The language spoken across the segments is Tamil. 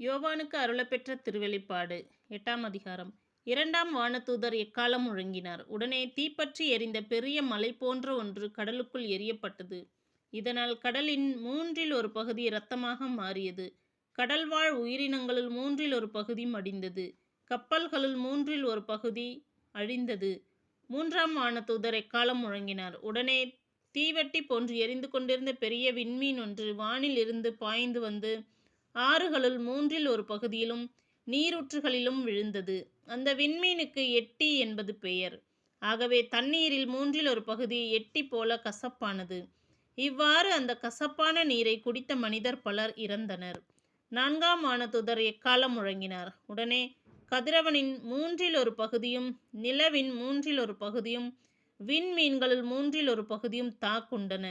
யோவானுக்கு அருளப்பெற்ற திருவெளிப்பாடு 8ஆம் அதிகாரம். 2ஆம் வானதூதர் எக்காளம் முழங்கினார். உடனே தீப்பற்றி எரிந்த பெரிய மலை போன்ற ஒன்று கடலுக்குள் எறியப்பட்டது. இதனால் கடலின் மூன்றில் ஒரு பகுதி இரத்தமாக மாறியது. கடல்வாழ் உயிரினங்களுள் மூன்றில் ஒரு பகுதி மடிந்தது. கப்பல்களுள் மூன்றில் ஒரு பகுதி அழிந்தது. 3ஆம் வானதூதர் எக்காளம் முழங்கினார். உடனே தீவெட்டி போன்று எரிந்து கொண்டிருந்த பெரிய விண்மீன் ஒன்று வானில் இருந்து பாய்ந்து வந்து ஆறுகளுள் மூன்றில் ஒரு பகுதியிலும் நீரூற்றுகளிலும் விழுந்தது. அந்த விண்மீனுக்கு எட்டி என்பது பெயர். ஆகவே தண்ணீரில் மூன்றில் ஒரு பகுதி எட்டி போல கசப்பானது. இவ்வாறு அந்த கசப்பான நீரை குடித்த மனிதர் பலர் இறந்தனர். 4ஆம் வானதூதர் எக்காளம் முழங்கினார். உடனே கதிரவனின் மூன்றில் ஒரு பகுதியும் நிலவின் மூன்றில் ஒரு பகுதியும் விண்மீன்களுள் மூன்றில் ஒரு பகுதியும் தாக்குண்டன.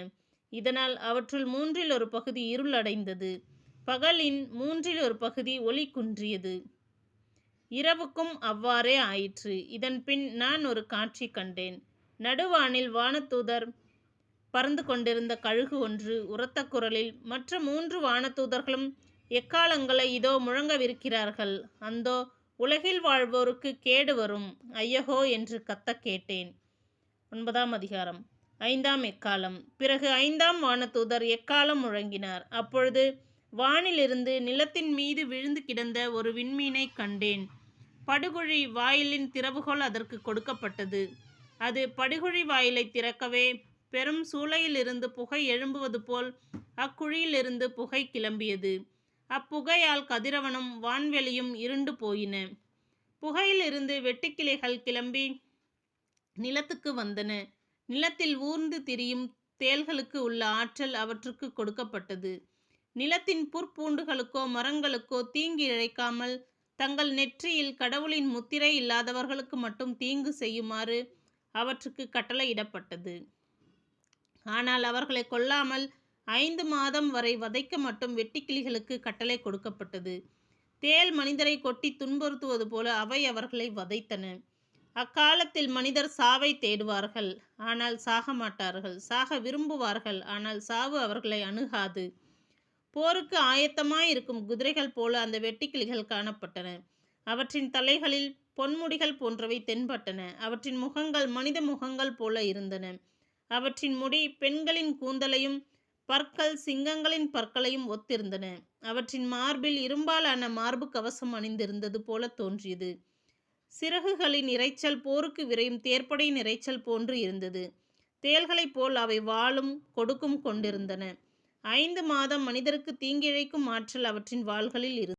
இதனால் அவற்றுள் மூன்றில் ஒரு பகுதி இருளடைந்தது. பகலின் மூன்றில் ஒரு பகுதி ஒளி குன்றியது. இரவுக்கும் அவ்வாறே ஆயிற்று. இதன்பின் நான் ஒரு காட்சி கண்டேன். நடுவானில் வானதூதர் பறந்து கொண்டிருந்த கழுகு ஒன்று உரத்த குரலில், மற்ற 3 வானதூதர்களும் எக்காளங்களை இதோ முழங்கவிருக்கிறார்கள். அந்தோ உலகில் வாழ்வோருக்கு கேடு வரும், ஐயகோ என்று கத்தக் கேட்டேன். 9ஆம் அதிகாரம். 5ஆம் எக்காளம். பிறகு 5ஆம் வானதூதர் எக்காளம் முழங்கினார். அப்பொழுது வானிலிருந்து நிலத்தின் மீது விழுந்து கிடந்த ஒரு விண்மீனை கண்டேன். படுகுழி வாயிலின் திறவுகோல் அதற்கு கொடுக்கப்பட்டது. அது படுகுழி வாயிலை திறக்கவே பெரும் சூளையிலிருந்து புகை எழும்புவது போல் அக்குழியிலிருந்து புகை கிளம்பியது. அப்புகையால் கதிரவனும் வான்வெளியும் இருண்டு போயின. புகையிலிருந்து வெட்டுக்கிளைகள் கிளம்பி நிலத்துக்கு வந்தன. நிலத்தில் ஊர்ந்து திரியும் தேள்களுக்கு உள்ள ஆற்றல் அவற்றுக்கு கொடுக்கப்பட்டது. நிலத்தின் புற்பூண்டுகளுக்கோ மரங்களுக்கோ தீங்கு இழைக்காமல் தங்கள் நெற்றியில் கடவுளின் முத்திரை இல்லாதவர்களுக்கு மட்டும் தீங்கு செய்யுமாறு அவற்றுக்கு கட்டளையிடப்பட்டது. ஆனால் அவர்களை கொல்லாமல் 5 மாதம் வரை வதைக்க மட்டும் வெட்டுக்கிளிகளுக்கு கட்டளை கொடுக்கப்பட்டது. தேள் மனிதரை கொட்டி துன்புறுத்துவது போல அவை அவர்களை வதைத்தன. அக்காலத்தில் மனிதர் சாவை தேடுவார்கள், ஆனால் சாக மாட்டார்கள். சாக விரும்புவார்கள், ஆனால் சாவு அவர்களை அணுகாது. போருக்கு ஆயத்தமாயிருக்கும் குதிரைகள் போல அந்த வெட்டுக்கிளிகள் காணப்பட்டன. அவற்றின் தலைகளில் பொன்முடிகள் போன்றவை தென்பட்டன. அவற்றின் முகங்கள் மனித முகங்கள் போல இருந்தன. அவற்றின் முடி பெண்களின் கூந்தலையும் பற்கள் சிங்கங்களின் பற்களையும் ஒத்திருந்தன. அவற்றின் மார்பில் இரும்பாலான மார்பு கவசம் அணிந்திருந்தது போல தோன்றியது. சிறகுகளின் இரைச்சல் போருக்கு விரையும் தேர்ப்படையின் இரைச்சல் போன்று இருந்தது. தேள்களைப் போல் அவை வாளும் கொடுக்கும் கொண்டிருந்தன. 5 மாதம் மனிதருக்கு தீங்கிழைக்கும் ஆற்றல் அவற்றின் வாள்களில் இருந்தது.